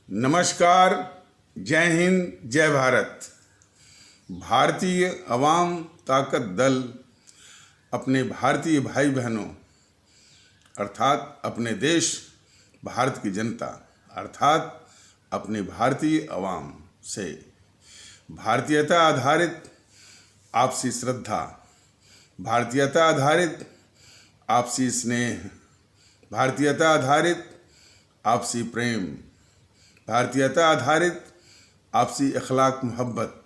नमस्कार, जय हिंद, जय भारत। भारतीय अवाम ताकत दल अपने भारतीय भाई बहनों अर्थात अपने देश भारत की जनता अर्थात अपने भारतीय अवाम से भारतीयता आधारित आपसी श्रद्धा, भारतीयता आधारित आपसी स्नेह, भारतीयता आधारित आपसी प्रेम, भारतीयता आधारित आपसी अखलाक मोहब्बत,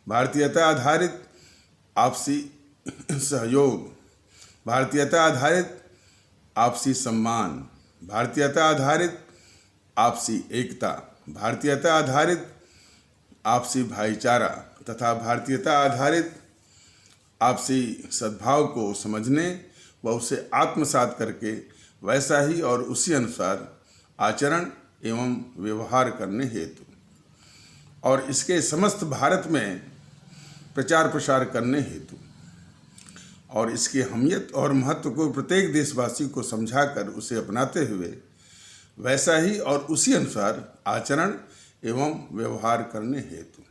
भारतीयता आधारित आपसी सहयोग, भारतीयता आधारित आपसी सम्मान, भारतीयता आधारित आपसी एकता, भारतीयता आधारित आपसी भाईचारा तथा भारतीयता आधारित आपसी सद्भाव को समझने व उसे आत्मसात करके वैसा ही और उसी अनुसार आचरण एवं व्यवहार करने हेतु और इसके समस्त भारत में प्रचार प्रसार करने हेतु और इसकी अहमियत और महत्व को प्रत्येक देशवासी को समझाकर उसे अपनाते हुए वैसा ही और उसी अनुसार आचरण एवं व्यवहार करने हेतु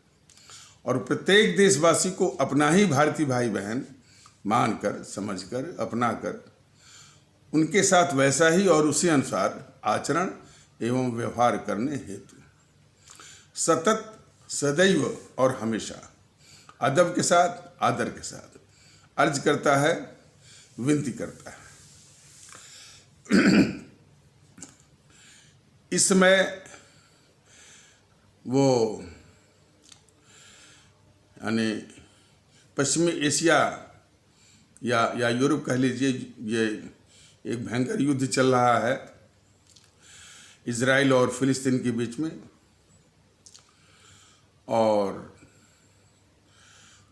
और प्रत्येक देशवासी को अपना ही भारतीय भाई बहन मानकर, समझकर, अपनाकर उनके साथ वैसा ही और उसी अनुसार आचरण एवं व्यवहार करने हेतु सतत, सदैव और हमेशा अदब के साथ, आदर के साथ अर्ज करता है, विनती करता है। इस समय वो यानी पश्चिमी एशिया या यूरोप कह लीजिए, ये एक भयंकर युद्ध चल रहा है इजराइल और फिलिस्तीन के बीच में। और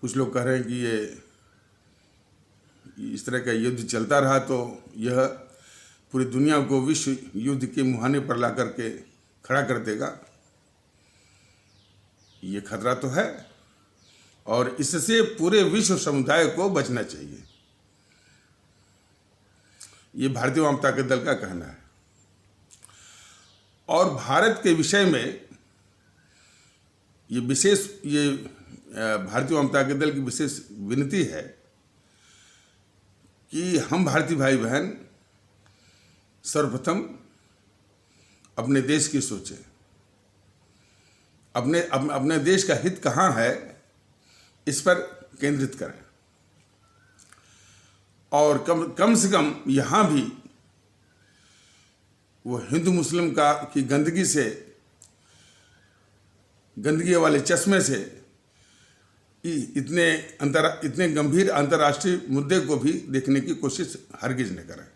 कुछ लोग कह रहे हैं कि ये इस तरह का युद्ध चलता रहा तो यह पूरी दुनिया को विश्व युद्ध के मुहाने पर ला करके खड़ा कर देगा। ये खतरा तो है और इससे पूरे विश्व समुदाय को बचना चाहिए। ये भारतीय वाम ताकत दल का कहना है। और भारत के विषय में ये भारतीय वाम ताकत दल की विशेष विनती है कि हम भारतीय भाई बहन सर्वप्रथम अपने देश की सोचें, अपने देश का हित कहाँ है इस पर केंद्रित करें और कम से कम यहाँ भी वो हिंदू मुस्लिम की गंदगी वाले चश्मे से इतने गंभीर अंतर्राष्ट्रीय मुद्दे को भी देखने की कोशिश हरगिज न करें।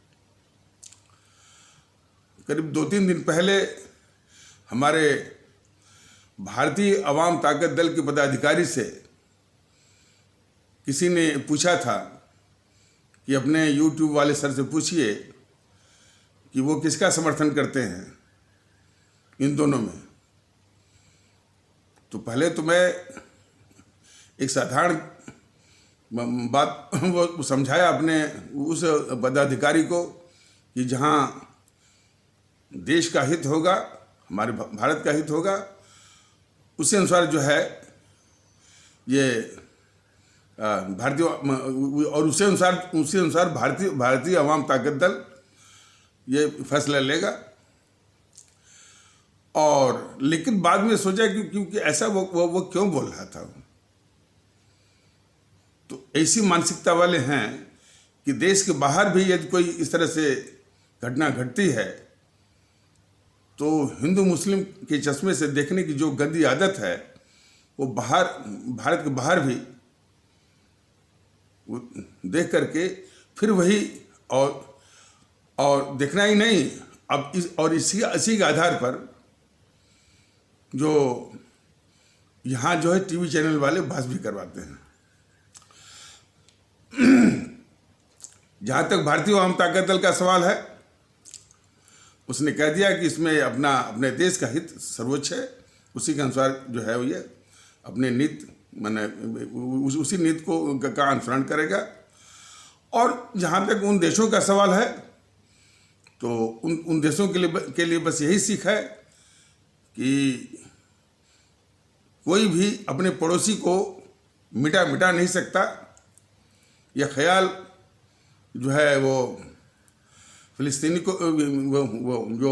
करीब 2-3 दिन पहले हमारे भारतीय अवाम ताकत दल के पदाधिकारी से किसी ने पूछा था कि अपने YouTube वाले सर से पूछिए कि वो किसका समर्थन करते हैं इन दोनों में। तो पहले तो मैं एक साधारण बात वो समझाया अपने उस पदाधिकारी को कि जहाँ देश का हित होगा, हमारे भारत का हित होगा, उसी अनुसार जो है ये भारतीय और उसी अनुसार भारतीय अवाम ताकत दल ये फैसला लेगा। और लेकिन बाद में सोचा कि क्योंकि ऐसा वो क्यों बोल रहा था, तो ऐसी मानसिकता वाले हैं कि देश के बाहर भी यदि कोई इस तरह से घटना घटती है तो हिंदू मुस्लिम के चश्मे से देखने की जो गंदी आदत है वो भारत के बाहर भी वो देख करके फिर वही और देखना ही नहीं, अब इसी के आधार पर जो यहाँ जो है टीवी चैनल वाले बहस भी करवाते हैं। जहाँ तक भारतीय अवाम ताकत दल का सवाल है, उसने कह दिया कि इसमें अपने देश का हित सर्वोच्च है, उसी के अनुसार जो है वो ये अपने नीति उसी नीति का अनुसरण करेगा। और जहाँ तक उन देशों का सवाल है तो उन देशों के लिए बस यही सीख है कि कोई भी अपने पड़ोसी को मिटा नहीं सकता। यह ख्याल जो है वो फिलिस्तीनी को वो जो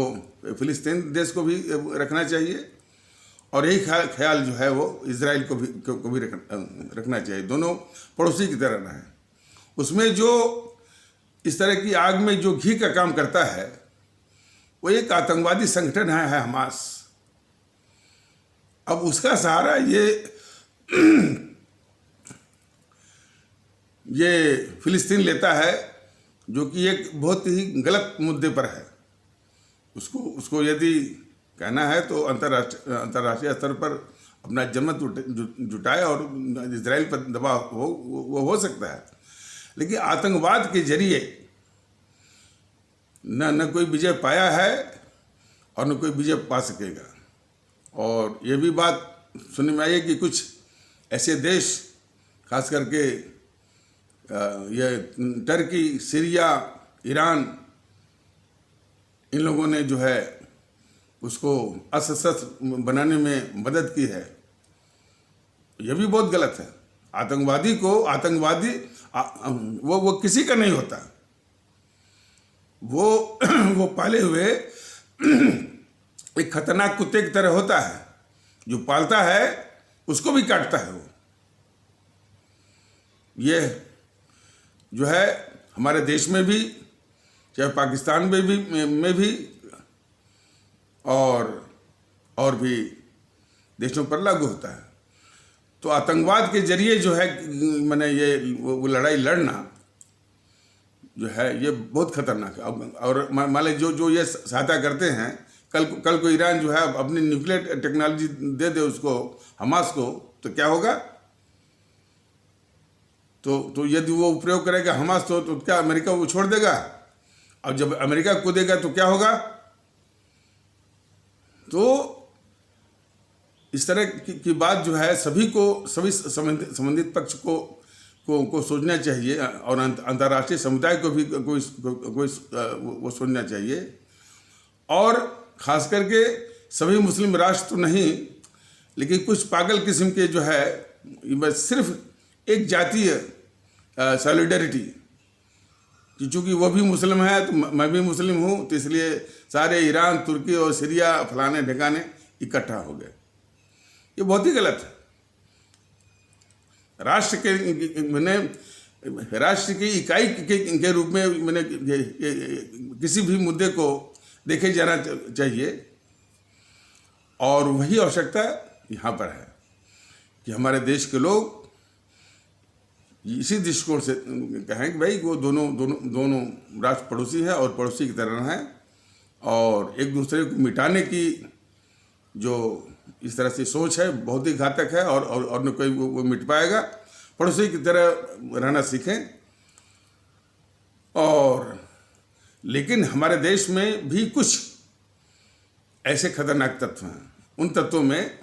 फिलिस्तीन देश को भी रखना चाहिए, और यही ख्याल जो है वो इजराइल को भी रखना चाहिए। दोनों पड़ोसी की तरह रहें। उसमें जो इस तरह की आग में जो घी का काम करता है वो एक आतंकवादी संगठन है हमास। अब उसका सहारा ये फिलिस्तीन लेता है, जो कि एक बहुत ही गलत मुद्दे पर है। उसको यदि कहना है तो अंतर्राष्ट्रीय स्तर पर अपना जनमत जुटाए और इजराइल पर दबाव वो हो सकता है, लेकिन आतंकवाद के जरिए न कोई विजय पाया है और न कोई विजय पा सकेगा। और ये भी बात सुनने में आई है कि कुछ ऐसे देश, खास करके ये टर्की, सीरिया, ईरान, इन लोगों ने जो है उसको अस्त्र बनाने में मदद की है। यह भी बहुत गलत है। आतंकवादी वो किसी का नहीं होता। वो पाले हुए एक खतरनाक कुत्ते की तरह होता है, जो पालता है उसको भी काटता है। वो ये जो है हमारे देश में भी, चाहे पाकिस्तान में भी और भी देशों पर लागू होता है। तो आतंकवाद के जरिए जो है मैंने ये वो लड़ाई लड़ना जो है ये बहुत खतरनाक है। और मान लीजिए जो ये सहायता करते हैं, कल को ईरान जो है अपनी न्यूक्लियर टेक्नोलॉजी दे उसको, हमास को, तो क्या होगा? तो यदि वो प्रयोग करेगा हमास तो क्या अमेरिका वो छोड़ देगा? और जब अमेरिका कूदेगा तो क्या होगा? तो इस तरह की बात जो है सभी संबंधित पक्ष को सोचना चाहिए, और अंतर्राष्ट्रीय समुदाय को भी कोई वो सोचना चाहिए। और खास करके सभी मुस्लिम राष्ट्र तो नहीं, लेकिन कुछ पागल किस्म के जो है बस सिर्फ एक जातीय सॉलिडरिटी, चूँकि वो भी मुस्लिम है तो मैं भी मुस्लिम हूँ, तो इसलिए सारे ईरान, तुर्की और सीरिया फलाने ढिकाने इकट्ठा हो गए। ये बहुत ही गलत है। राष्ट्र की इकाई के रूप में मैंने किसी भी मुद्दे को देखे जाना चाहिए। और वही आवश्यकता यहाँ पर है कि हमारे देश के लोग इसी दृष्टिकोण से कहें कि भाई वो दोनों राष्ट्र पड़ोसी हैं और पड़ोसी की तरह हैं, और एक दूसरे को मिटाने की जो इस तरह से सोच है बहुत ही घातक है, और न कोई वो मिट पाएगा। पड़ोसी की तरह रहना सीखें। और लेकिन हमारे देश में भी कुछ ऐसे खतरनाक तत्व हैं। उन तत्वों में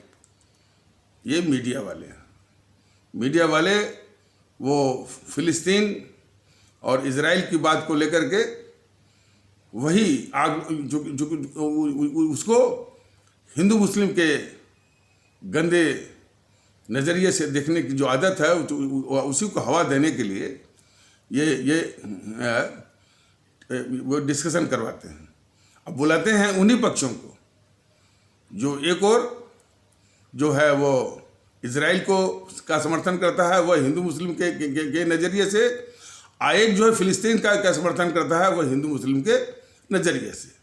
ये मीडिया वाले वो फिलिस्तीन और इजराइल की बात को लेकर के वही आग जो उसको हिंदू मुस्लिम के गंदे नज़रिए से देखने की जो आदत है उसी को हवा देने के लिए ये वो डिस्कशन करवाते हैं। अब बुलाते हैं उन्हीं पक्षों को जो एक और जो है वो इजराइल का समर्थन करता है, वह हिंदू मुस्लिम के नज़रिए से, एक जो है फिलिस्तीन का समर्थन करता है वह हिंदू मुस्लिम के नज़रिए से।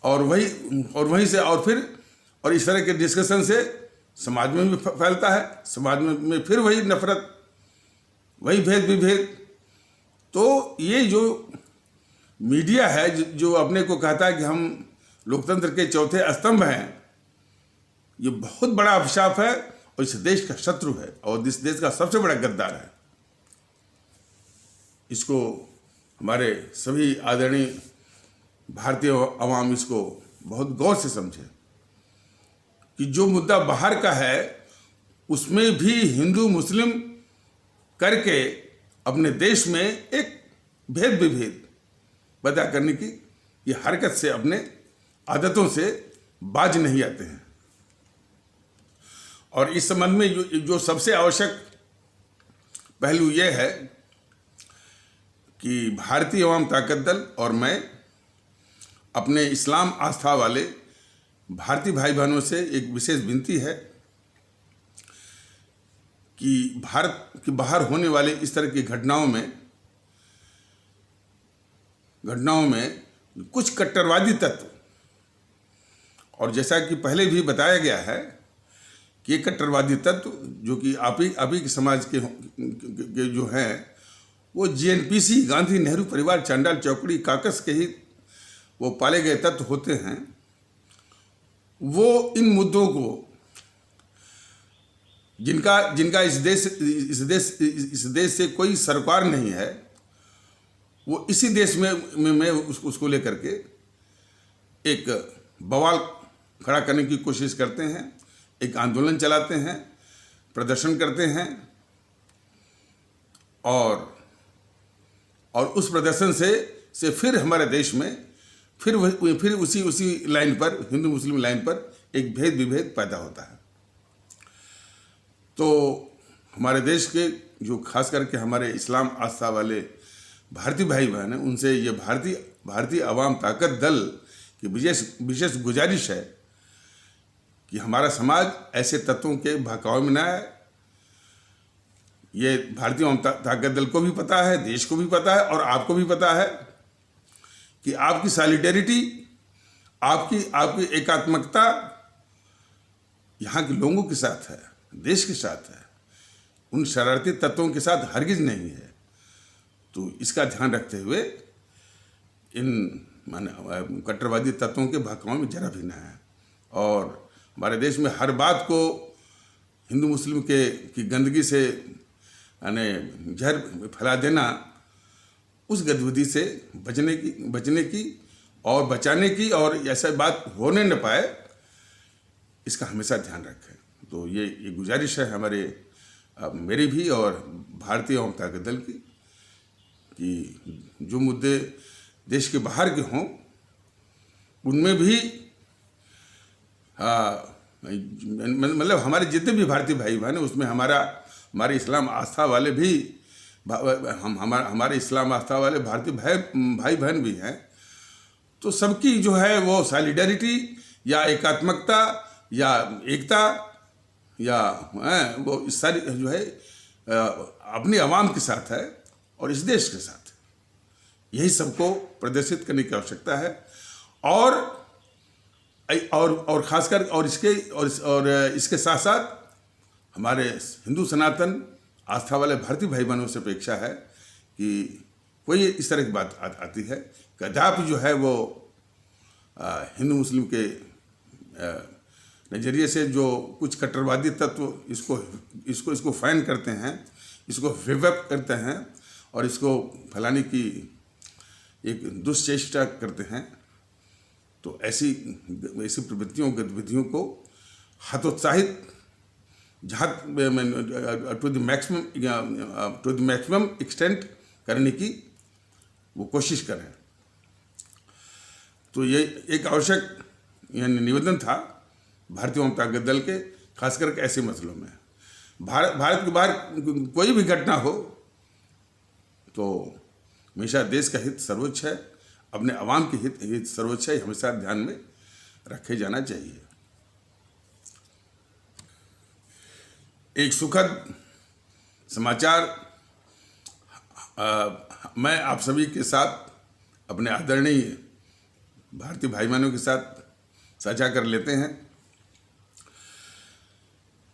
और वहीं से और इस तरह के डिस्कशन से समाज में भी फैलता है। समाज में फिर वही नफरत, वही भेद विभेद। तो ये जो मीडिया है जो अपने को कहता है कि हम लोकतंत्र के चौथे स्तंभ हैं, ये बहुत बड़ा अभिशाप है और इस देश का शत्रु है और इस देश का सबसे बड़ा गद्दार है। इसको हमारे सभी आदरणीय भारतीय अवाम इसको बहुत गौर से समझे कि जो मुद्दा बाहर का है उसमें भी हिंदू मुस्लिम करके अपने देश में एक भेद विभेद पैदा करने की ये हरकत से, अपने आदतों से बाज नहीं आते हैं। और इस संबंध में जो सबसे आवश्यक पहलू यह है कि भारतीय अवाम ताकत दल और मैं अपने इस्लाम आस्था वाले भारतीय भाई बहनों से एक विशेष विनती है कि भारत के बाहर होने वाले इस तरह की घटनाओं में कुछ कट्टरवादी तत्व, और जैसा कि पहले भी बताया गया है कि ये कट्टरवादी तत्व जो कि आप ही के समाज के जो हैं, वो जीएनपीसी, गांधी नेहरू परिवार, चांडाल चौकड़ी काकस के ही वो पाले गए तत्व होते हैं। वो इन मुद्दों को जिनका इस देश से कोई सरोकार नहीं है, वो इसी देश में उसको लेकर के एक बवाल खड़ा करने की कोशिश करते हैं, एक आंदोलन चलाते हैं, प्रदर्शन करते हैं, और उस प्रदर्शन से फिर हमारे देश में फिर उसी लाइन पर, हिंदू मुस्लिम लाइन पर एक भेद विभेद पैदा होता है। तो हमारे देश के जो खास करके हमारे इस्लाम आस्था वाले भारतीय भाई बहन हैं, उनसे ये भारतीय अवाम ताकत दल की विशेष गुजारिश है कि हमारा समाज ऐसे तत्वों के बहकावे में न आए। ये भारतीय अवाम ताकत दल को भी पता है, देश को भी पता है, और आपको भी पता है कि आपकी सॉलिडेरिटी, आपकी एकात्मकता यहाँ के लोगों के साथ है, देश के साथ है, उन शरारती तत्वों के साथ हरगिज नहीं है। तो इसका ध्यान रखते हुए इन कट्टरवादी तत्वों के बहकावे में जरा भी ना है। और हमारे देश में हर बात को हिंदू मुस्लिम की गंदगी से जहर फैला देना, उस गतिविधि से बचने की और बचाने की, और ऐसा बात होने न पाए, इसका हमेशा ध्यान रखें। तो ये गुजारिश है मेरी भी और भारतीय अवाम ताकत दल की, कि जो मुद्दे देश के बाहर के हों, उनमें भी मतलब हमारे जितने भी भारतीय भाई बहन हैं, उसमें हमारे इस्लाम आस्था वाले भी, हमारे इस्लाम आस्था वाले भारतीय भाई बहन भी हैं। तो सबकी जो है वो सॉलिडेरिटी या एकात्मकता या एकता या वो इस सारी जो है अपनी आवाम के साथ है और इस देश के साथ, यही सबको प्रदर्शित करने की आवश्यकता है। और खासकर इसके साथ साथ हमारे हिंदू सनातन आस्था वाले भारतीय भाई बहनों से अपेक्षा है कि कोई इस तरह की बात आती है, कदापि जो है वो हिंदू मुस्लिम के नज़रिए से जो कुछ कट्टरवादी तत्व इसको फैन करते हैं, इसको विवेक करते हैं और इसको फैलाने की एक दुष्चेष्टा करते हैं, तो ऐसी गतिविधियों को हतोत्साहित जहाँ टू द मैक्सिमम एक्सटेंट करने की वो कोशिश करें। तो ये एक आवश्यक निवेदन था भारतीय अवाम ताकत दल के, खास करके ऐसे मसलों में। भारत के बाहर कोई भी घटना हो तो हमेशा देश का हित सर्वोच्च है, अपने आवाम के हित सर्वोच्च है, हमेशा ध्यान में रखे जाना चाहिए। एक सुखद समाचार मैं आप सभी के साथ, अपने आदरणीय भारतीय भाई बहनों के साथ साझा कर लेते हैं।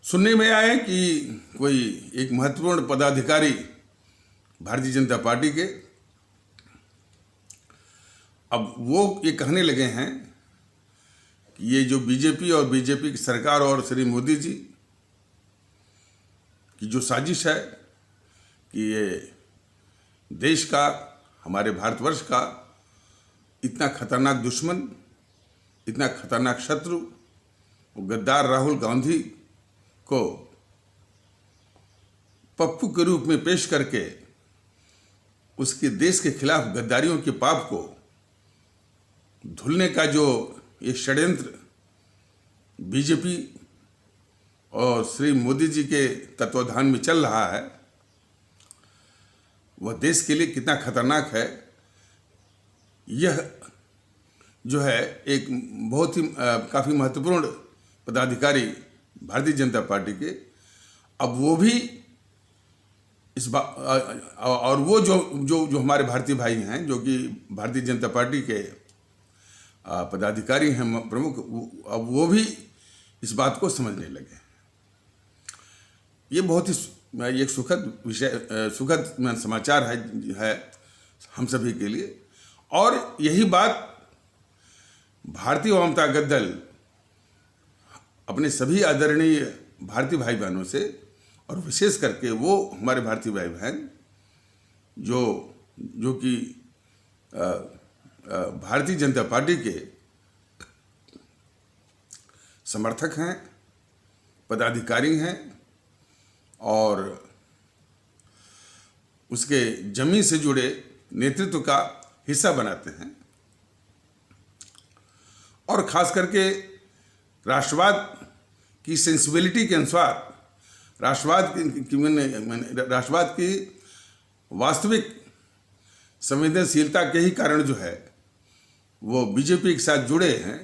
सुनने में आया कि कोई एक महत्वपूर्ण पदाधिकारी भारतीय जनता पार्टी के, अब वो ये कहने लगे हैं कि ये जो बीजेपी की सरकार और श्री मोदी जी की जो साजिश है कि ये देश का, हमारे भारतवर्ष का इतना खतरनाक दुश्मन, इतना खतरनाक शत्रु, गद्दार राहुल गांधी को पप्पू के रूप में पेश करके उसके देश के खिलाफ गद्दारियों के पाप को धुलने का जो ये षड्यंत्र बीजेपी और श्री मोदी जी के तत्वाधान में चल रहा है, वह देश के लिए कितना खतरनाक है, यह जो है एक बहुत ही काफ़ी महत्वपूर्ण पदाधिकारी भारतीय जनता पार्टी के, अब वो भी इस बात, और वो जो जो जो हमारे भारतीय भाई हैं जो कि भारतीय जनता पार्टी के पदाधिकारी हैं प्रमुख, अब वो भी इस बात को समझने लगे। ये बहुत ही एक सुखद विषय, सुखद समाचार है हम सभी के लिए। और यही बात भारतीय अवाम ताकत दल अपने सभी आदरणीय भारतीय भाई बहनों से, और विशेष करके वो हमारे भारतीय भाई बहन जो कि भारतीय जनता पार्टी के समर्थक हैं, पदाधिकारी हैं और उसके जमीन से जुड़े नेतृत्व का हिस्सा बनाते हैं, और खास करके राष्ट्रवाद की सेंसिबिलिटी के अनुसार, राष्ट्रवाद की वास्तविक संवेदनशीलता के ही कारण जो है वो बीजेपी के साथ जुड़े हैं।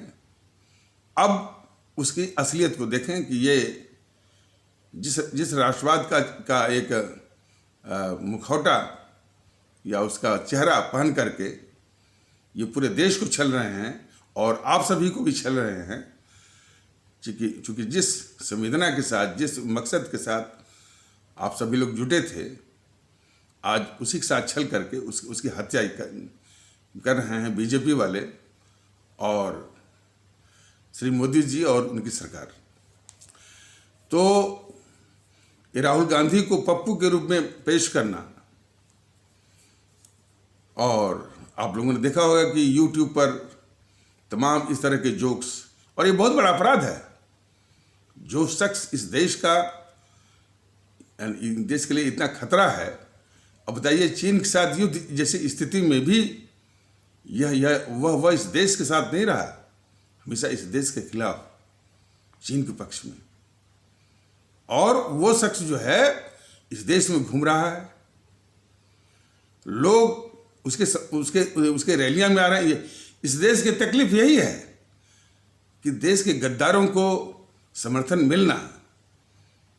अब उसकी असलियत को देखें कि ये जिस राष्ट्रवाद का एक मुखौटा या उसका चेहरा पहन करके ये पूरे देश को छल रहे हैं और आप सभी को भी छल रहे हैं, चूँकि जिस संवेदना के साथ, जिस मकसद के साथ आप सभी लोग जुटे थे, आज उसी के साथ छल करके उसकी हत्या कर रहे हैं बीजेपी वाले और श्री मोदी जी और उनकी सरकार। तो ये राहुल गांधी को पप्पू के रूप में पेश करना, और आप लोगों ने देखा होगा कि YouTube पर तमाम इस तरह के जोक्स, और ये बहुत बड़ा अपराध है। जो शख्स इस देश के लिए इतना खतरा है, अब बताइए चीन के साथ युद्ध जैसी स्थिति में भी वह इस देश के साथ नहीं रहा, हमेशा इस देश के खिलाफ, चीन के पक्ष में। और वो शख्स जो है इस देश में घूम रहा है, लोग उसके रैलियां में आ रहे हैं। इस देश की तकलीफ यही है कि देश के गद्दारों को समर्थन मिलना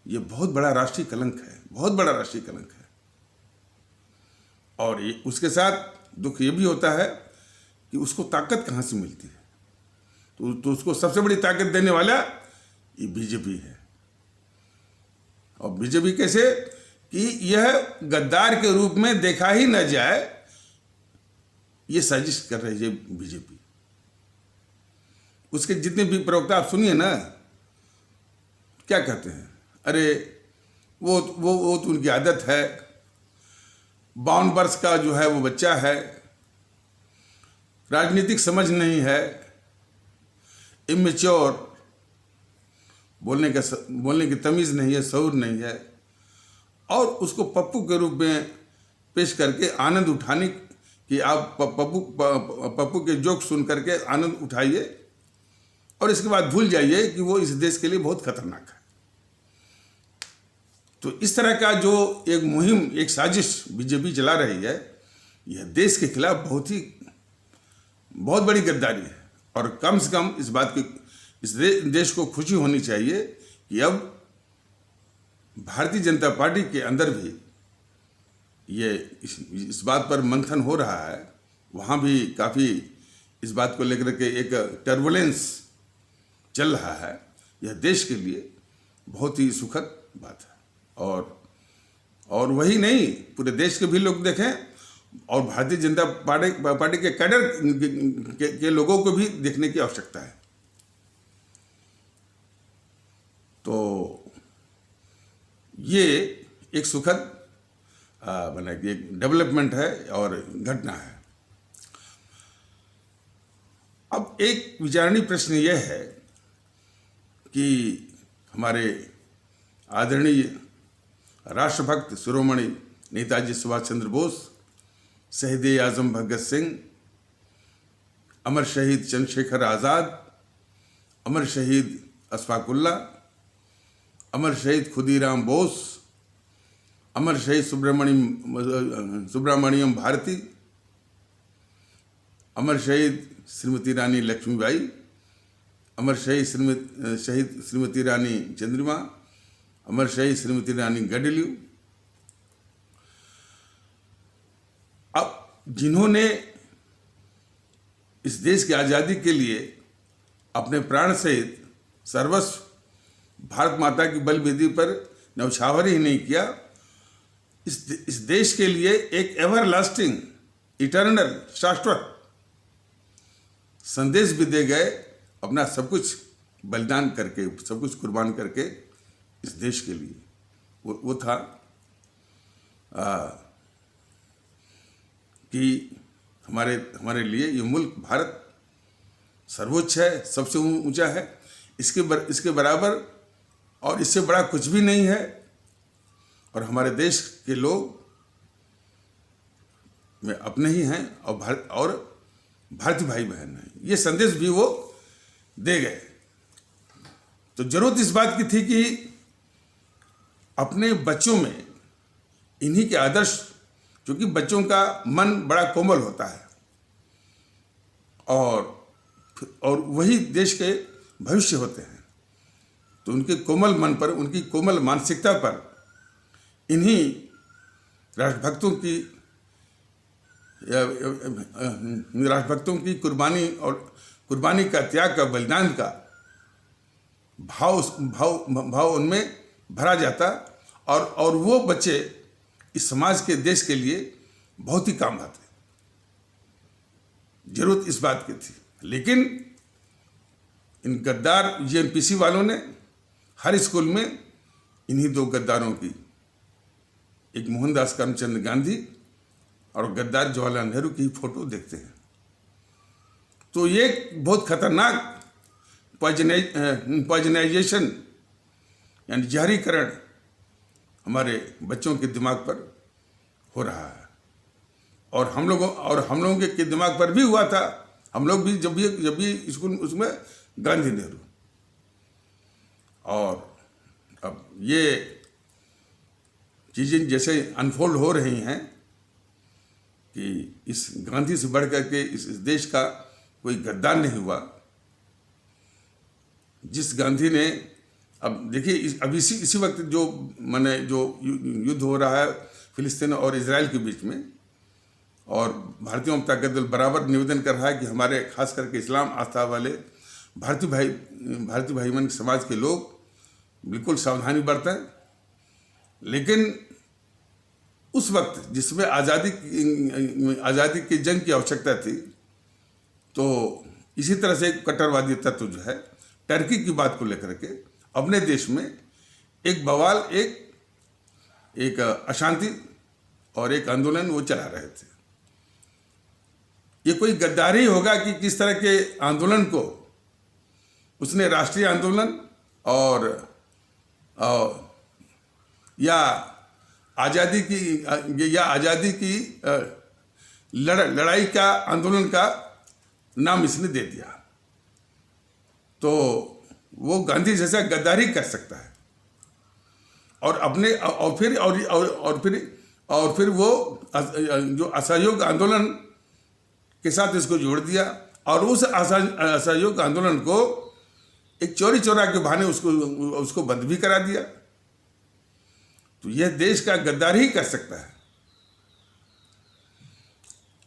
ये बहुत बड़ा राष्ट्रीय कलंक है, बहुत बड़ा राष्ट्रीय कलंक है। और ये उसके साथ दुख ये भी होता है कि उसको ताकत कहाँ से मिलती है, तो उसको सबसे बड़ी ताकत देने वाला ये बीजेपी है। और बीजेपी कैसे कि यह गद्दार के रूप में देखा ही न जाए, ये साजिश कर रही है बीजेपी। उसके जितने भी प्रवक्ता आप सुनिए ना, क्या कहते हैं, अरे वो तो उनकी आदत है, 52 वर्ष का जो है वो बच्चा है, राजनीतिक समझ नहीं है, इमेच्योर, बोलने की तमीज़ नहीं है, शऊर नहीं है, और उसको पप्पू के रूप में पेश करके आनंद उठाने कि आप पप्पू के जोक सुन करके आनंद उठाइए और इसके बाद भूल जाइए कि वो इस देश के लिए बहुत खतरनाक है। तो इस तरह का जो एक मुहिम, एक साजिश बीजेपी चला रही है, यह देश के खिलाफ बहुत बड़ी गद्दारी है। और कम से कम इस बात की इस देश को खुशी होनी चाहिए कि अब भारतीय जनता पार्टी के अंदर भी ये इस बात पर मंथन हो रहा है। वहाँ भी काफ़ी इस बात को लेकर के एक टर्बुलेंस चल रहा है। यह देश के लिए बहुत ही सुखद बात है। और वही नहीं, पूरे देश के भी लोग देखें और भारतीय जनता पार्टी के कैडर के लोगों को भी देखने की आवश्यकता है। तो ये एक सुखद एक डेवलपमेंट है और घटना है। अब एक विचारणीय प्रश्न यह है कि हमारे आदरणीय राष्ट्रभक्त शिरोमणि नेताजी सुभाष चंद्र बोस, शहीद आजम भगत सिंह, अमर शहीद चंद्रशेखर आज़ाद, अमर शहीद अशफाकुल्ला, अमर शहीद खुदीराम बोस, अमर शहीद सुब्रमण्यम भारती, अमर शहीद श्रीमती रानी लक्ष्मीबाई, अमर शहीद श्रीमती रानी चंद्रिमा, अमर शहीद श्रीमती रानी गडलियू। अब जिन्होंने इस देश की आज़ादी के लिए अपने प्राण सहित सर्वस्व भारत माता की बलिवेदी पर न्यौछावर ही नहीं किया, इस देश के लिए एक एवरलास्टिंग, इटर्नल, शाश्वत संदेश भी दे गए, अपना सब कुछ बलिदान करके, सब कुछ कुर्बान करके इस देश के लिए। वो था कि हमारे लिए ये मुल्क भारत सर्वोच्च है, सबसे ऊंचा है, इसके बराबर और इससे बड़ा कुछ भी नहीं है। और हमारे देश के लोग में अपने ही हैं और भारतीय भाई बहन हैं, ये संदेश भी वो दे गए। तो जरूरत इस बात की थी कि अपने बच्चों में इन्हीं के आदर्श, क्योंकि बच्चों का मन बड़ा कोमल होता है और वही देश के भविष्य होते हैं, तो उनके कोमल मन पर, उनकी कोमल मानसिकता पर इन्हीं राष्ट्रभक्तों की कुर्बानी का, त्याग का, बलिदान का भाव उनमें भरा जाता और वो बच्चे इस समाज के, देश के लिए बहुत ही काम आते। जरूरत इस बात की थी, लेकिन इन गद्दार जीएनपीसी वालों ने हर स्कूल में इन्हीं दो गद्दारों की, एक मोहनदास करमचंद गांधी और गद्दार जवाहरलाल नेहरू की फोटो देखते हैं। तो ये बहुत खतरनाक पॉइजनाइजेशन यानी जहरीकरण हमारे बच्चों के दिमाग पर हो रहा है और हम लोगों के दिमाग पर भी हुआ था। हम लोग भी जब भी स्कूल उसमें गांधी नेहरू, और अब ये चीज़ें जैसे अनफोल्ड हो रही हैं कि इस गांधी से बढ़ कर के इस देश का कोई गद्दार नहीं हुआ। जिस गांधी ने, अब देखिए अब इसी वक्त जो युद्ध हो रहा है फिलिस्तीन और इजराइल के बीच में, और भारतीय जनता दल बराबर निवेदन कर रहा है कि हमारे खास करके इस्लाम आस्था वाले भारतीय भाई बहन समाज के लोग बिल्कुल सावधानी बरतें। लेकिन उस वक्त जिसमें आज़ादी की जंग की आवश्यकता थी, तो इसी तरह से एक कट्टरवादी तत्व जो है टर्की की बात को लेकर के अपने देश में एक बवाल, एक अशांति और एक आंदोलन वो चला रहे थे। ये कोई गद्दारी होगा कि किस तरह के आंदोलन को उसने राष्ट्रीय आंदोलन और या आज़ादी की लड़ाई का आंदोलन का नाम इसने दे दिया। तो वो गांधी जैसा गद्दारी कर सकता है और फिर वो जो असहयोग आंदोलन के साथ इसको जोड़ दिया और उस असहयोग आंदोलन को एक चोरी चोरा के बहाने उसको बंद भी करा दिया। तो यह देश का गद्दार ही कर सकता है।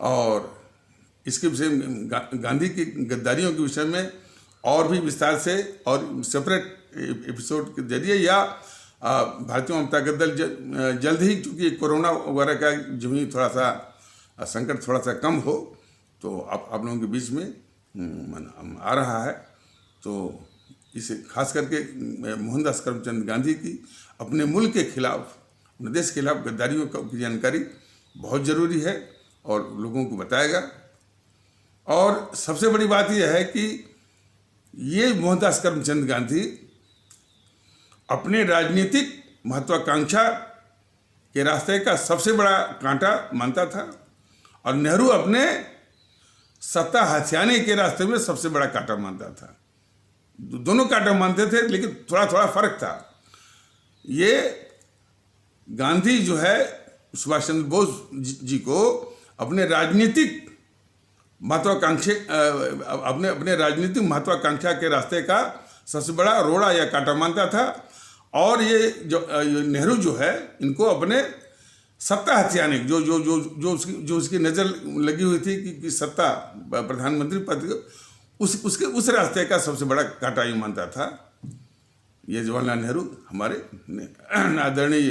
और इसके विषय में गांधी की गद्दारियों के विषय में और भी विस्तार से और सेपरेट एपिसोड के जरिए या भारतीय जनता दल जल्द ही, क्योंकि कोरोना वगैरह का जो ही थोड़ा सा संकट थोड़ा सा कम हो तो आप लोगों के बीच में आ रहा है। तो इसे खास करके मोहनदास करमचंद गांधी की अपने मुल्क के खिलाफ, अपने देश के खिलाफ गद्दारियों की जानकारी बहुत ज़रूरी है और लोगों को बताएगा। और सबसे बड़ी बात यह है कि ये मोहनदास करमचंद गांधी अपने राजनीतिक महत्वाकांक्षा के रास्ते का सबसे बड़ा कांटा मानता था और नेहरू अपने सत्ता हथियाने के रास्ते में सबसे बड़ा कांटा मानता था। दोनों काटा मानते थे, लेकिन थोड़ा थोड़ा फर्क था। ये गांधी जो है सुभाष चंद्र बोस जी को अपने राजनीतिक महत्वाकांक्षा के रास्ते का सबसे बड़ा रोड़ा या कांटा मानता था। और ये नेहरू जो है, इनको अपने सत्ता हथियाने जो उसकी नज़र लगी हुई थी कि सत्ता, प्रधानमंत्री पद, उस रास्ते का सबसे बड़ा कांटा ये मानता था ये जवाहरलाल नेहरू, हमारे आदरणीय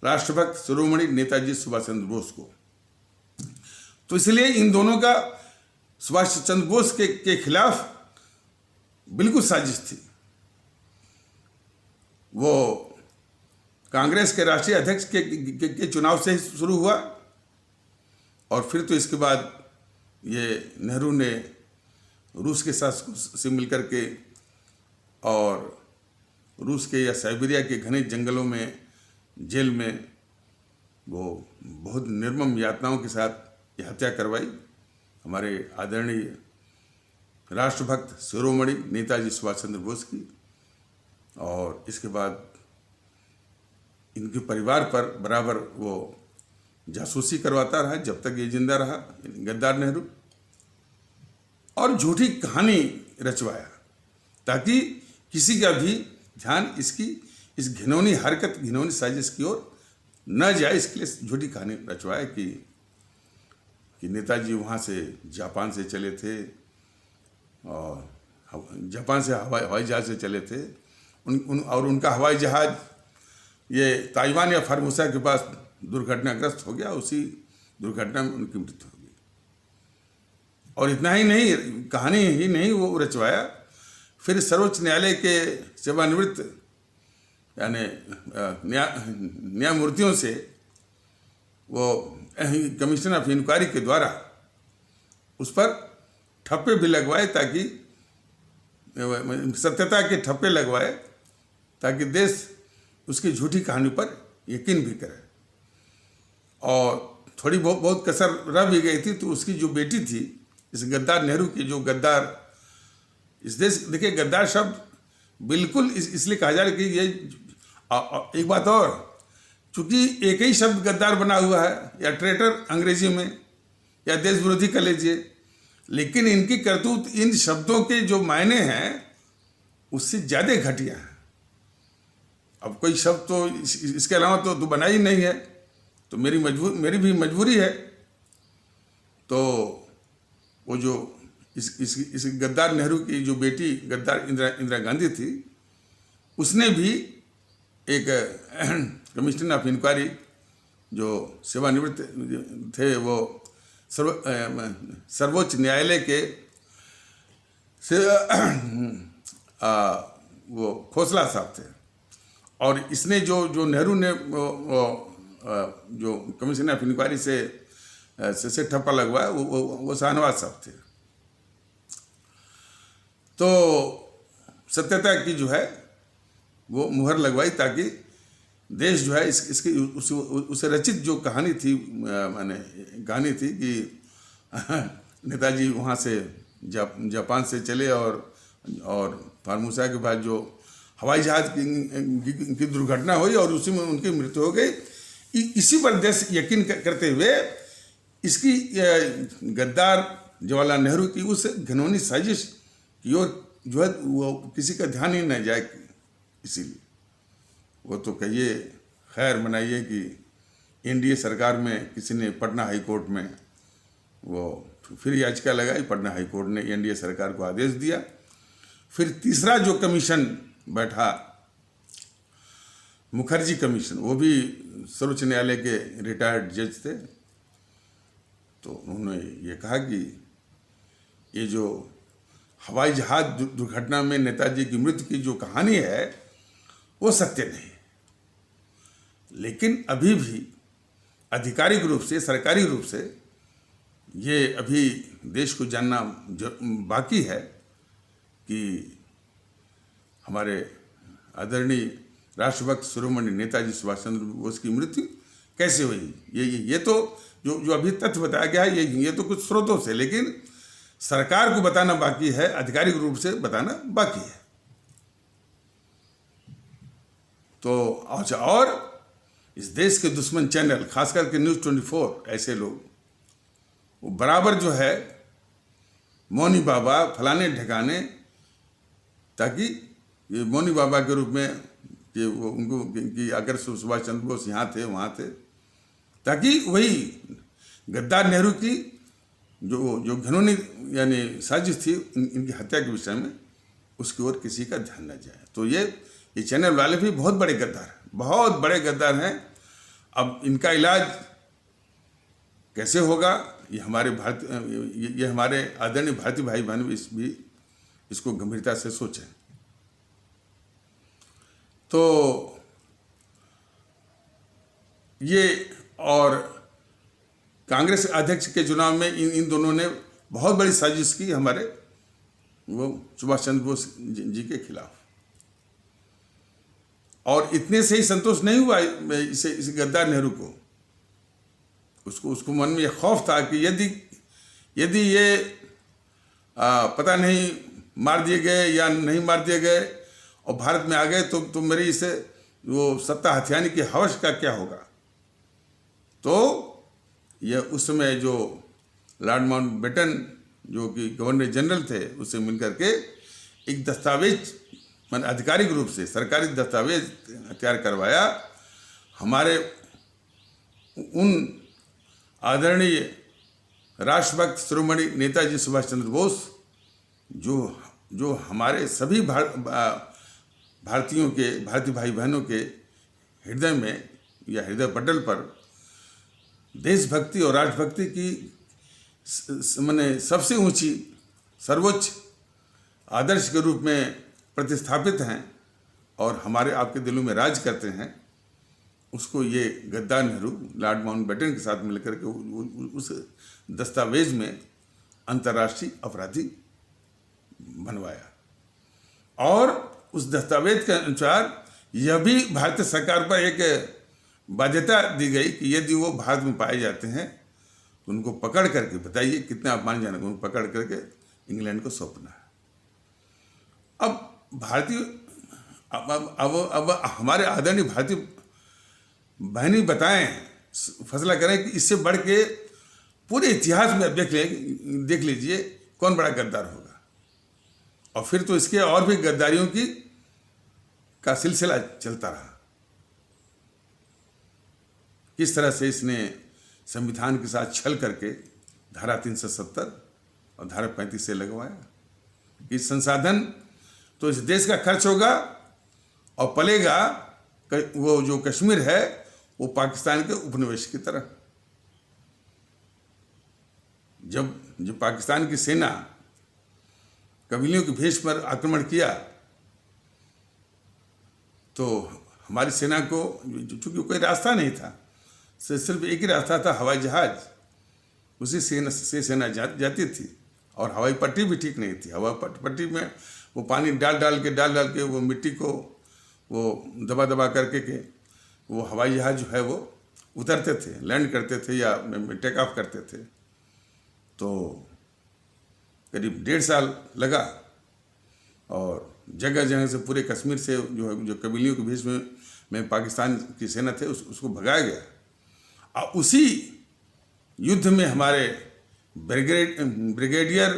राष्ट्रभक्त शिरोमणि नेताजी सुभाष चंद्र बोस को। तो इसलिए इन दोनों का सुभाष चंद्र बोस के खिलाफ बिल्कुल साजिश थी। वो कांग्रेस के राष्ट्रीय अध्यक्ष के चुनाव से ही शुरू हुआ, और फिर तो इसके बाद ये नेहरू ने रूस के साथ से मिलकर के और रूस के या साइबेरिया के घने जंगलों में, जेल में वो बहुत निर्मम यातनाओं के साथ ये हत्या करवाई हमारे आदरणीय राष्ट्रभक्त शिरोमणि नेताजी सुभाष चंद्र बोस की। और इसके बाद इनके परिवार पर बराबर वो जासूसी करवाता रहा जब तक ये जिंदा रहा, गद्दार नेहरू, और झूठी कहानी रचवाया ताकि किसी का भी ध्यान इस घिनौनी हरकत, घिनौनी साजिश की ओर न जाए। इसके लिए झूठी कहानी रचवाया कि नेताजी वहाँ से जापान से चले थे, और जापान से हवाई जहाज़ से चले थे, और उनका हवाई जहाज़ ये ताइवान या फार्मोसा के पास दुर्घटनाग्रस्त हो गया। उसी दुर्घटना में उनकी मृत्यु हो गई। और इतना ही नहीं, कहानी ही नहीं वो रचवाया, फिर सर्वोच्च न्यायालय के सेवानिवृत्त यानी न्यायमूर्तियों से वो कमीशन ऑफ इंक्वायरी के द्वारा उस पर ठप्पे भी लगवाए, ताकि सत्यता के ठप्पे लगवाए ताकि देश उसकी झूठी कहानी पर यकीन भी करे। और थोड़ी बहुत कसर रह भी गई थी, तो उसकी जो बेटी थी, इस गद्दार नेहरू की, जो गद्दार इस देश, देखिए गद्दार शब्द बिल्कुल इसलिए कहा जा रहा है कि ये एक बात और, चूंकि एक ही शब्द गद्दार बना हुआ है, या ट्रेटर अंग्रेजी में, या देश विरोधी कह लीजिए, लेकिन इनकी करतूत, इन शब्दों के जो मायने हैं उससे ज़्यादा घटिया है। अब कोई शब्द तो इसके अलावा तो बना ही नहीं है, तो मेरी भी मजबूरी है। तो वो जो इस गद्दार नेहरू की जो बेटी गद्दार इंदिरा गांधी थी, उसने भी एक कमीशन ऑफ इंक्वायरी जो सेवानिवृत्त थे, वो सर्वोच्च न्यायालय के वो खोसला साहब थे, और इसने जो नेहरू ने जो कमीशन ऑफ इंक्वायरी से ठप्पा लगवाया, वो शाहनवाज साहब थे। तो सत्यता की जो है वो मुहर लगवाई, ताकि देश जो है इसकी उसे रचित जो कहानी थी, माने कहानी थी कि नेताजी वहाँ से जापान से चले, और फार्मूसा के बाद जो हवाई जहाज की दुर्घटना हुई और उसी में उनकी मृत्यु हो गई, इसी पर देश यकीन करते हुए इसकी गद्दार जवाहरलाल नेहरू की उस घिनौनी साजिश की ओर जो है वो किसी का ध्यान ही न जाए। इसीलिए वो तो कहिए, खैर मनाइए कि एनडीए सरकार में किसी ने पटना हाई कोर्ट में वो फिर याचिका लगाई, पटना हाई कोर्ट ने एनडीए सरकार को आदेश दिया। फिर तीसरा जो कमीशन बैठा, मुखर्जी कमीशन, वो भी सर्वोच्च न्यायालय के रिटायर्ड जज थे। तो उन्होंने ये कहा कि ये जो हवाई जहाज दुर्घटना में नेताजी की मृत्यु की जो कहानी है वो सत्य नहीं, लेकिन अभी भी आधिकारिक रूप से, सरकारी रूप से ये अभी देश को जानना बाकी है कि हमारे आदरणीय राष्ट्रभक्त शिरोमणि नेताजी सुभाष चंद्र बोस की मृत्यु कैसे हुई। ये तो जो अभी तथ्य बताया गया है, ये तो कुछ स्रोतों से, लेकिन सरकार को बताना बाकी है, आधिकारिक रूप से बताना बाकी है। तो अच्छा, और इस देश के दुश्मन चैनल, खास करके न्यूज़ 24, ऐसे लोग वो बराबर जो है मौनी बाबा फलाने ठिकाने, ताकि ये मौनी बाबा के रूप में कि वो उनको कि अगर सुभाष चंद्र बोस यहाँ थे वहाँ थे, ताकि वही गद्दार नेहरू की जो घिनौनी यानी साजिश थी इनकी हत्या के विषय में, उसकी ओर किसी का ध्यान न जाए। तो ये चैनल वाले भी बहुत बड़े गद्दार हैं, बहुत बड़े गद्दार हैं। अब इनका इलाज कैसे होगा, ये हमारे आदरणीय भारतीय भाई बहन भी इसको गंभीरता से सोचें। तो ये, और कांग्रेस अध्यक्ष के चुनाव में इन दोनों ने बहुत बड़ी साजिश की हमारे वो सुभाष चंद्र बोस जी के खिलाफ। और इतने से ही संतोष नहीं हुआ इस गद्दार नेहरू को, उसको मन में यह खौफ था कि यदि ये पता नहीं मार दिए गए या नहीं मार दिए गए और भारत में आ गए तो मेरी इसे वो सत्ता हथियाने की हवस का क्या होगा। तो यह उस समय जो लॉर्ड माउंटबेटन जो कि गवर्नर जनरल थे, उससे मिलकर के एक दस्तावेज, मैंने आधिकारिक रूप से सरकारी दस्तावेज तैयार करवाया। हमारे उन आदरणीय राष्ट्रभक्त शिरोमणि नेताजी सुभाष चंद्र बोस जो हमारे सभी भारतीय भाई बहनों के हृदय में या हृदय पटल पर देशभक्ति और राष्ट्रभक्ति की माने सबसे ऊंची सर्वोच्च आदर्श के रूप में प्रतिस्थापित हैं और हमारे आपके दिलों में राज करते हैं, उसको ये गद्दार नेहरू लॉर्ड माउंटबेटन के साथ मिलकर के उस दस्तावेज में अंतर्राष्ट्रीय अपराधी बनवाया। और उस दस्तावेज के अनुसार यह भी भारतीय सरकार पर एक बाध्यता दी गई कि यदि वो भारत में पाए जाते हैं तो उनको पकड़ करके, बताइए कितना अपमानजनक, उनको पकड़ करके इंग्लैंड को सौंपना है। अब भारतीय अब हमारे आदरणीय भारतीय बहनी बताएं, फैसला करें कि इससे बढ़ के पूरे इतिहास में देख लीजिए कौन बड़ा गद्दार होगा। और फिर तो इसके और भी गद्दारियों का सिलसिला चलता रहा। किस तरह से इसने संविधान के साथ छल करके धारा 370 और धारा 35 से लगवाया कि संसाधन तो इस देश का खर्च होगा और पलेगा वो जो कश्मीर है वो पाकिस्तान के उपनिवेश की तरह। जब पाकिस्तान की सेना कबीलियों के भेष पर आक्रमण किया तो हमारी सेना को, चूंकि कोई रास्ता नहीं था, सिर्फ एक ही रास्ता था, हवाई जहाज, उसी से सेना जाती थी। और हवाई पट्टी भी ठीक नहीं थी। हवाई पट्टी में वो पानी डाल के वो मिट्टी को वो दबा करके वो हवाई जहाज जो है वो उतरते थे, लैंड करते थे या टेक ऑफ करते थे। तो करीब 1.5 साल लगा और जगह जगह से पूरे कश्मीर से जो कबीलियों के बीच में पाकिस्तान की सेना थे उसको भगाया गया। और उसी युद्ध में हमारे ब्रिगेडियर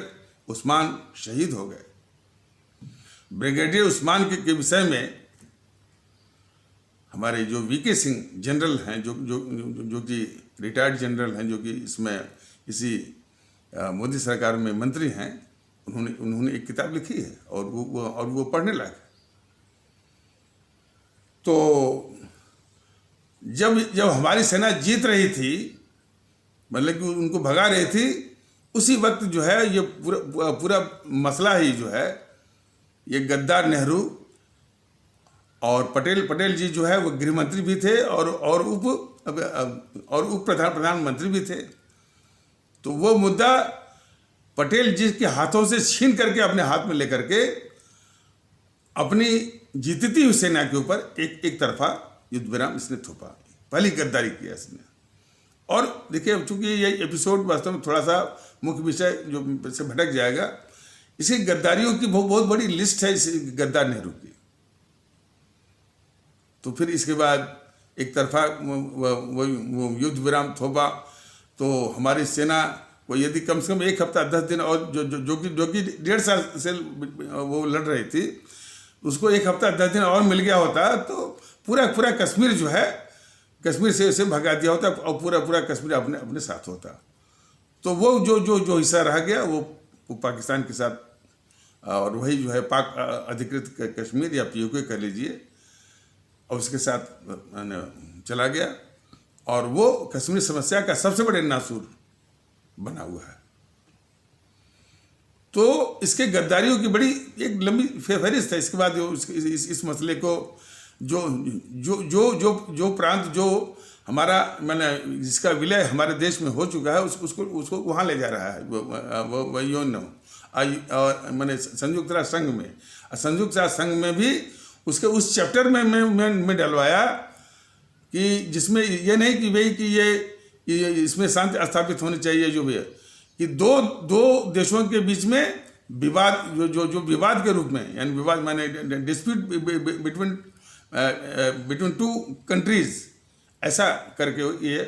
उस्मान शहीद हो गए। ब्रिगेडियर उस्मान के विषय में हमारे जो वीके सिंह जनरल हैं, जो कि रिटायर्ड जनरल हैं, जो कि इसी मोदी सरकार में मंत्री हैं, उन्होंने एक किताब लिखी है और वो पढ़ने लायक है। तो जब हमारी सेना जीत रही थी, मतलब कि उनको भगा रही थी, उसी वक्त जो है ये पूरा मसला ही जो है ये गद्दार नेहरू और पटेल जी जो है वो गृह मंत्री भी थे और उप प्रधानमंत्री भी थे। तो वो मुद्दा पटेल जी के हाथों से छीन करके अपने हाथ में लेकर के अपनी जीतती हुई सेना के ऊपर एक तरफा युद्ध विराम इसने थोपा। पहली गद्दारी किया इसने। और देखिए, चूंकि ये एपिसोड वास्तव में थोड़ा सा मुख्य विषय जो से भटक जाएगा, इसी गद्दारियों की बहुत बड़ी लिस्ट है इस गद्दार नेहरू की। तो फिर इसके बाद एक तरफा वो युद्ध विराम थोपा, तो हमारी सेना वो यदि कम से कम 1 हफ्ता 10 दिन और जो कि 1.5 साल से वो लड़ रही थी, उसको 1 हफ्ता 10 दिन और मिल गया होता तो पूरा कश्मीर जो है, कश्मीर से भगा दिया होता और पूरा कश्मीर अपने साथ होता। तो वो जो हिस्सा रह गया वो पाकिस्तान के साथ, और वही जो है पाक अधिकृत कश्मीर या POK कह लीजिए, और उसके साथ चला गया, और वो कश्मीर समस्या का सबसे बड़े नासूर बना हुआ है। तो इसके गद्दारियों की बड़ी एक लंबी फहरिस्त है। इसके बाद इस मसले को जो प्रांत जो हमारा जिसका विलय हमारे देश में हो चुका है, उसको वहाँ ले जा रहा है वो यूएन संयुक्त राष्ट्र संघ में। संयुक्त राष्ट्र संघ में भी उसके उस चैप्टर में डलवाया कि जिसमें ये नहीं कि भाई कि ये इसमें शांति स्थापित होनी चाहिए, जो भी है कि दो देशों के बीच में विवाद जो विवाद के रूप में, यानी विवाद माने डिस्प्यूट बिटवीन 2 कंट्रीज, ऐसा करके ये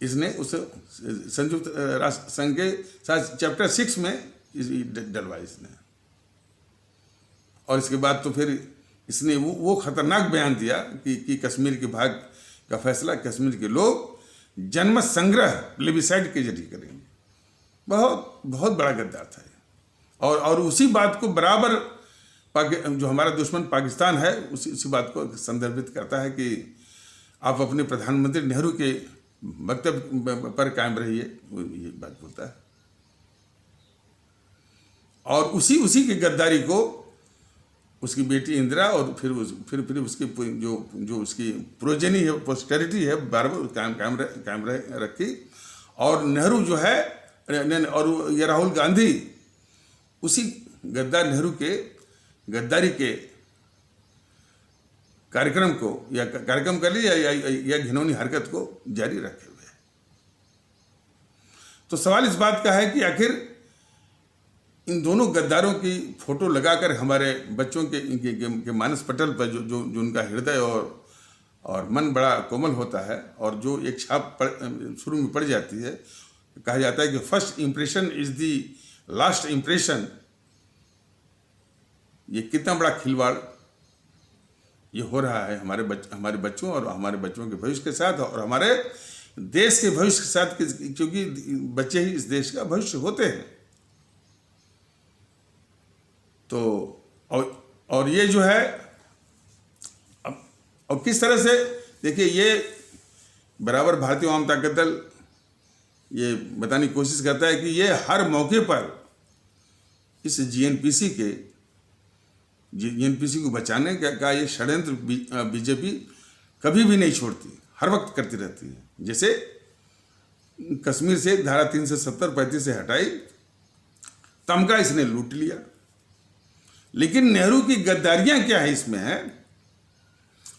इसने उस संयुक्त राष्ट्र संघ के साथ चैप्टर 6 में डलवाई इसने। और इसके बाद तो फिर इसने वो खतरनाक बयान दिया कि कश्मीर के भाग का फैसला कश्मीर के लोग जनमत संग्रह प्लेबिसाइड के जरिए करेंगे। बहुत बड़ा गद्दार था ये। और उसी बात को बराबर जो हमारा दुश्मन पाकिस्तान है, उसी बात को संदर्भित करता है कि आप अपने प्रधानमंत्री नेहरू के वक्तव्य पर कायम रहिए, ये बात बोलता है। और उसी की गद्दारी को उसकी बेटी इंदिरा और फिर उसकी जो उसकी प्रोजेनी है, पोस्टेरिटी है, बार-बार कायम रखी। और नेहरू जो है, और ये राहुल गांधी उसी गद्दार नेहरू के गद्दारी के कार्यक्रम को या कार्यक्रम कर लिए या घिनौनी हरकत को जारी रखे हुए। तो सवाल इस बात का है कि आखिर इन दोनों गद्दारों की फोटो लगाकर हमारे बच्चों के मानस पटल पर जो उनका हृदय और मन बड़ा कोमल होता है, और जो एक छाप शुरू में पड़ जाती है, कहा जाता है कि first impression is the last impression. ये कितना बड़ा खिलवाड़ ये हो रहा है हमारे बच्चों और हमारे बच्चों के भविष्य के साथ, और हमारे देश के भविष्य के साथ, क्योंकि बच्चे ही इस देश का भविष्य होते हैं। तो और ये जो है अब किस तरह से देखिए, ये बराबर भारतीय आवाम ताकत दल ये बताने की कोशिश करता है कि ये हर मौके पर इस जीएनपीसी को बचाने का ये षड्यंत्र बीजेपी कभी भी नहीं छोड़ती, हर वक्त करती रहती है। जैसे कश्मीर से धारा 370-35 से हटाई, तमगा इसने लूट लिया। लेकिन नेहरू की गद्दारियां क्या है इसमें है,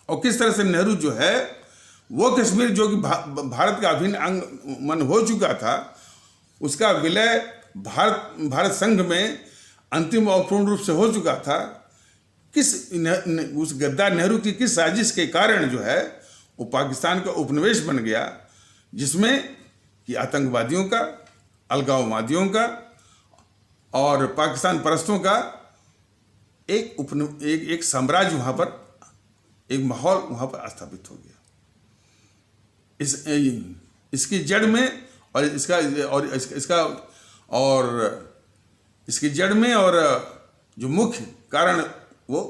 और किस तरह से नेहरू जो है वो कश्मीर जो कि भारत का अभिन्न अंग मन हो चुका था, उसका विलय भारत संघ में अंतिम और पूर्ण रूप से हो चुका था, उस गद्दार नेहरू की किस साजिश के कारण जो है वो पाकिस्तान का उपनिवेश बन गया, जिसमें कि आतंकवादियों का, अलगाववादियों का और पाकिस्तान परस्तों का एक साम्राज्य वहाँ पर, एक माहौल वहाँ पर स्थापित हो गया। इसकी जड़ में और इसकी जड़ में और जो मुख्य कारण वो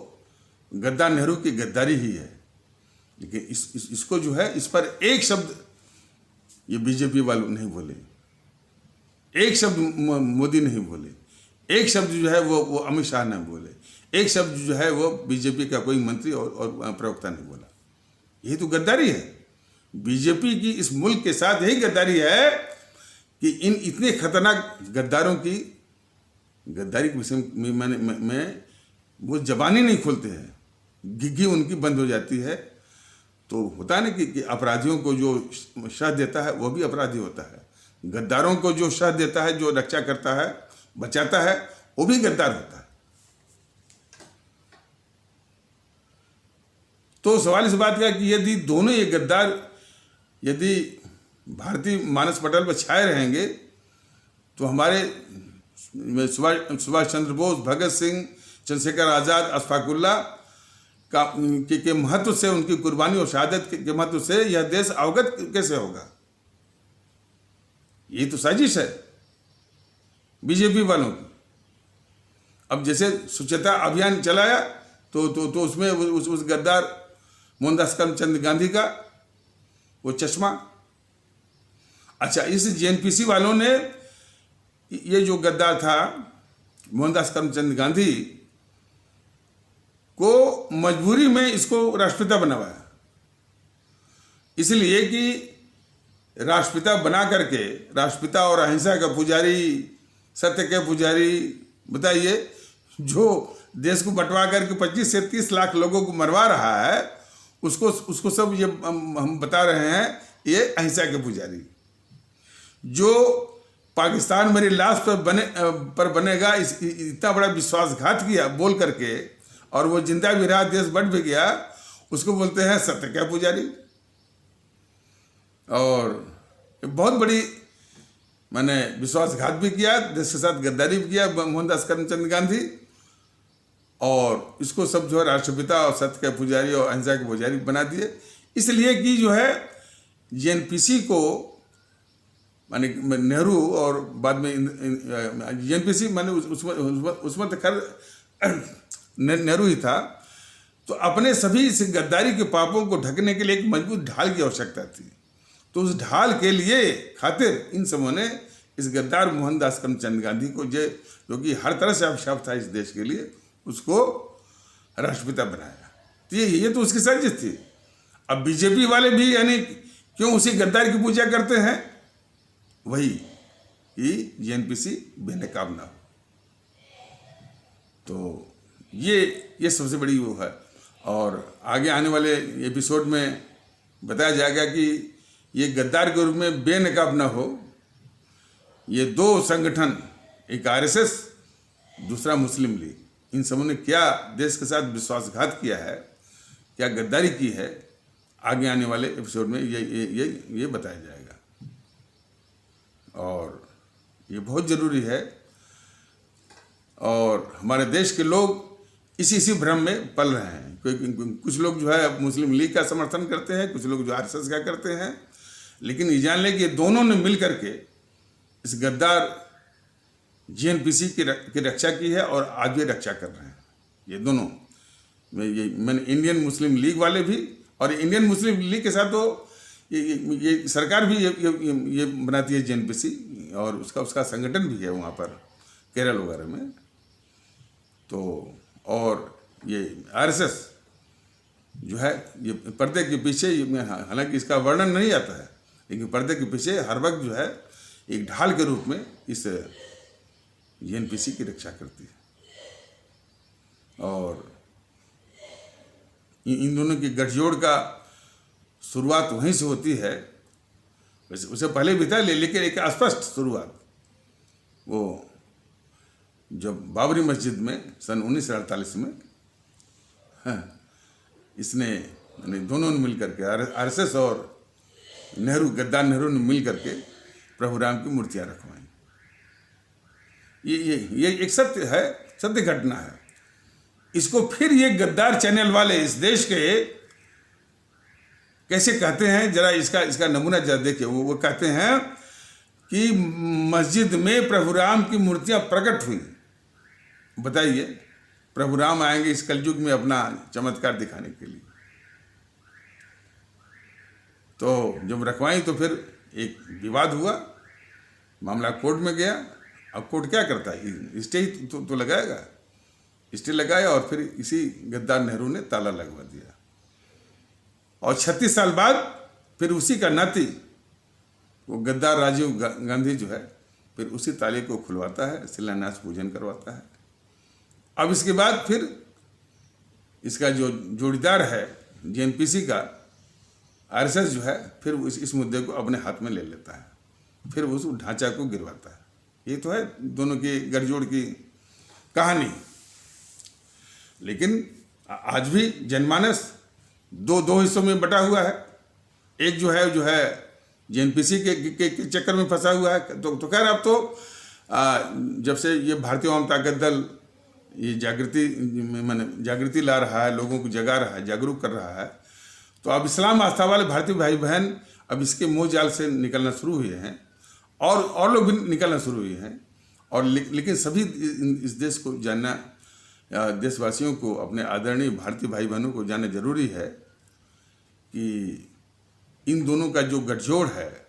गद्दार नेहरू की गद्दारी ही है। लेकिन इसको जो है, इस पर एक शब्द ये बीजेपी वाले नहीं बोले, एक शब्द मोदी नहीं बोले, एक शब्द जो है वो अमित शाह नहीं बोले, एक शब्द जो है वो बीजेपी का कोई मंत्री और प्रवक्ता नहीं बोला। यही तो गद्दारी है। बीजेपी की इस मुल्क के साथ यही गद्दारी है कि इन इतने खतरनाक गद्दारों की गद्दारी के विषय में वो जबानी नहीं खोलते हैं, घिघी उनकी बंद हो जाती है। तो होता है ना कि अपराधियों को जो शह देता है वो भी अपराधी होता है, गद्दारों को जो शह देता है, जो रक्षा करता है, बचाता है, वो भी गद्दार होता है। तो सवाल इस बात का कि यदि दोनों ये गद्दार यदि भारतीय मानस पटल पर छाए रहेंगे तो हमारे सुभाष चंद्र बोस, भगत सिंह, चंद्रशेखर आज़ाद, अशफाक उल्लाह के महत्व से, उनकी कुर्बानी और शहादत के महत्व से यह देश अवगत कैसे होगा? ये तो साजिश है बीजेपी वालों की। अब जैसे स्वच्छता अभियान चलाया तो उसमें उस गद्दार मोहनदास करमचंद गांधी का वो चश्मा। अच्छा, इस जेएनपीसी वालों ने ये जो गद्दार था मोहनदास करमचंद गांधी को मजबूरी में इसको राष्ट्रपिता बनाया, इसलिए कि राष्ट्रपिता बना करके, राष्ट्रपिता और अहिंसा का पुजारी, सत्य के पुजारी, बताइए, जो देश को बंटवा करके 25 से 30 लाख लोगों को मरवा रहा है, उसको सब ये हम बता रहे हैं ये अहिंसा के पुजारी। जो पाकिस्तान मेरी लाश पर बनेगा इतना बड़ा विश्वासघात किया बोल करके, और वो जिंदा भी रहा, देश बट भी गया, उसको बोलते हैं सत्य का पुजारी। और बहुत बड़ी मैंने विश्वासघात भी किया, देश के साथ गद्दारी भी किया मोहनदास करमचंद गांधी, और इसको सब जो है राष्ट्रपिता और सत्य के पुजारी और अहिंसा के पुजारी बना दिए। इसलिए कि जो है जेएनपीसी को, माने नेहरू और बाद में जेएनपीसी, माने उसमें तो खैर नेहरू ही था, तो अपने सभी इस गद्दारी के पापों को ढकने के लिए एक मजबूत ढाल की आवश्यकता थी। तो उस ढाल के लिए खातिर इन सबों ने इस गद्दार मोहनदास करमचंद गांधी को, जो कि हर तरह से अभिशाप था इस देश के लिए, उसको राष्ट्रपिता बनाया। तो ये तो उसकी साजिश थी। अब बीजेपी वाले भी यानी क्यों उसी गद्दार की पूजा करते हैं? वही कि जेएनपीसी बेनकाब ना हो। तो ये सबसे बड़ी वो है। और आगे आने वाले एपिसोड में बताया जाएगा कि ये गद्दार के रूप में बेनकाब ना हो। ये दो संगठन, एक आरएसएस, दूसरा मुस्लिम लीग, इन सबों ने क्या देश के साथ विश्वासघात किया है, क्या गद्दारी की है, आगे आने वाले एपिसोड में ये बताया जाएगा। और ये बहुत ज़रूरी है। और हमारे देश के लोग इसी भ्रम में पल रहे हैं। कुछ लोग जो है मुस्लिम लीग का समर्थन करते हैं, कुछ लोग जो आरएसएस का करते हैं, लेकिन ये जान लें कि दोनों ने मिल करके इस गद्दार जेएनपीसी की रक्षा की है और आज भी रक्षा कर रहे हैं। ये दोनों, मैंने इंडियन मुस्लिम लीग वाले भी, और इंडियन मुस्लिम लीग के साथ तो ये सरकार भी ये बनाती है जेएनपीसी, और उसका संगठन भी है वहाँ पर केरल वगैरह में। तो और ये आरएसएस जो है ये पर्दे के पीछे, हालांकि इसका वर्णन नहीं आता है, लेकिन पर्दे के पीछे हर वक्त जो है एक ढाल के रूप में इस जेएनपीसी की रक्षा करती है। और इन दोनों की गठजोड़ का शुरुआत वहीं से होती है। वैसे उससे पहले भी था, लेकिन एक अस्पष्ट शुरुआत वो जब बाबरी मस्जिद में सन 1948 में, हाँ, इसने दोनों ने मिल करके, आरएसएस और नेहरू, गद्दार नेहरू ने मिल करके प्रभु राम की मूर्तियां रखवाई। ये एक सत्य है, सत्य घटना है। इसको फिर ये गद्दार चैनल वाले इस देश के कैसे कहते हैं, जरा इसका नमूना जरा देखिए। वो कहते हैं कि मस्जिद में प्रभु राम की मूर्तियां प्रकट हुई। बताइए, प्रभु राम आएंगे इस कलयुग में अपना चमत्कार दिखाने के लिए। तो जब रखवाई तो फिर एक विवाद हुआ, मामला कोर्ट में गया। अब कोर्ट क्या करता है, स्टे तो लगाएगा, स्टे लगाया, और फिर इसी गद्दार नेहरू ने ताला लगवा दिया। और 36 साल बाद फिर उसी का नाती वो गद्दार राजीव गांधी जो है फिर उसी ताले को खुलवाता है, शिलान्यास पूजन करवाता है। अब इसके बाद फिर इसका जो जोड़ीदार है जेएनपीसी का, आरएसएस जो है, फिर इस मुद्दे को अपने हाथ में ले लेता है, फिर उस ढांचा को गिरवाता है। ये तो है दोनों की गठजोड़ की कहानी। लेकिन आज भी जनमानस दो हिस्सों में बटा हुआ है। एक जो है जेएनपीसी के चक्कर में फंसा हुआ है। तो खैर अब तो जब से ये भारतीय आवाम ताकत दल ये जागृति ला रहा है, लोगों को जगा रहा है, जागरूक कर रहा है, तो अब इस्लाम आस्था वाले भारतीय भाई बहन अब इसके मोह जाल से निकलना शुरू हुए हैं और लोग भी निकलना शुरू हुए हैं। और लेकिन सभी इस देश को जानना, देशवासियों को, अपने आदरणीय भारतीय भाई बहनों को जानना जरूरी है कि इन दोनों का जो गठजोड़ है,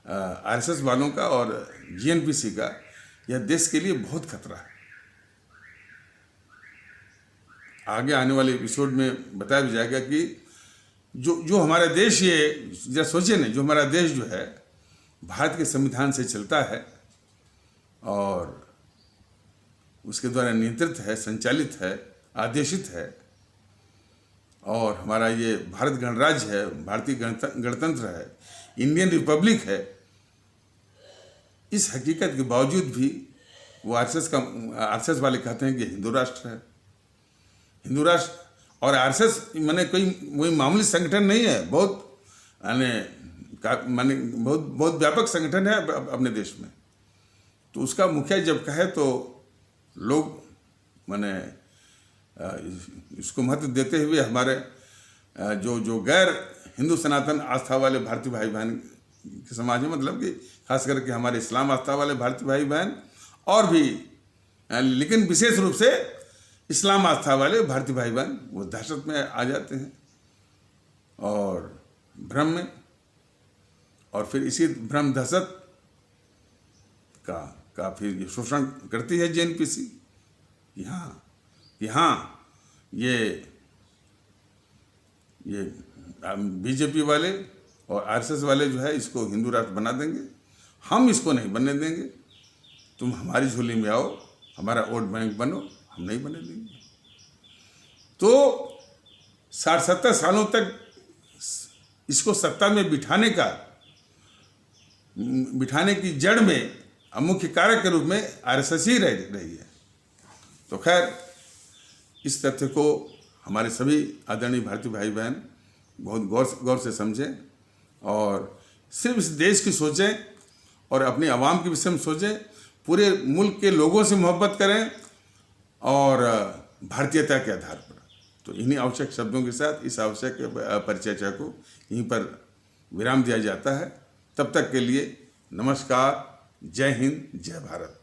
आरएसएस वालों का और जीएनपीसी का, यह देश के लिए बहुत खतरा है। आगे आने वाले एपिसोड में बताया भी जाएगा कि जो हमारा देश, ये जरा सोचिए ना, जो हमारा देश जो है भारत के संविधान से चलता है और उसके द्वारा नियंत्रित है, संचालित है, आदेशित है, और हमारा ये भारत गणराज्य है, भारतीय गणतंत्र है, इंडियन रिपब्लिक है। इस हकीकत के बावजूद भी वो आरएसएस वाले कहते हैं कि हिंदू राष्ट्र है। हिंदू राष्ट्र और आरएसएस माने कोई मामूली संगठन नहीं है, बहुत बहुत व्यापक संगठन है अपने देश में। तो उसका मुखिया जब कहे तो लोग माने इसको महत्व देते हुए हमारे जो गैर हिंदू सनातन आस्था वाले भारतीय भाई बहन के समाज में, मतलब कि खास करके हमारे इस्लाम आस्था वाले भारतीय भाई बहन और भी, लेकिन विशेष रूप से इस्लाम आस्था वाले भारतीय भाई बहन, वो दहशत में आ जाते हैं और भ्रम में, और फिर इसी भ्रम दहशत का फिर शोषण करती है जेएनपीसी कि हाँ ये बीजेपी वाले और आरएसएस वाले जो है इसको हिंदू राष्ट्र बना देंगे, हम इसको नहीं बनने देंगे, तुम हमारी झोली में आओ, हमारा वोट बैंक बनो, हम नहीं बनने देंगे। तो 60-70 सालों तक इसको सत्ता में बिठाने की जड़ में मुख्य कारक के रूप में आरएसएस ही रही है। तो खैर इस तथ्य को हमारे सभी आदरणीय भारतीय भाई बहन बहुत गौर से समझें और सिर्फ इस देश की सोचें और अपनी आवाम के विषय में सोचें, पूरे मुल्क के लोगों से मोहब्बत करें और भारतीयता के आधार पर। तो इन्हीं आवश्यक शब्दों के साथ इस आवश्यक परिचर्चा को यहीं पर विराम दिया जाता है। तब तक के लिए नमस्कार, जय हिंद, जय भारत।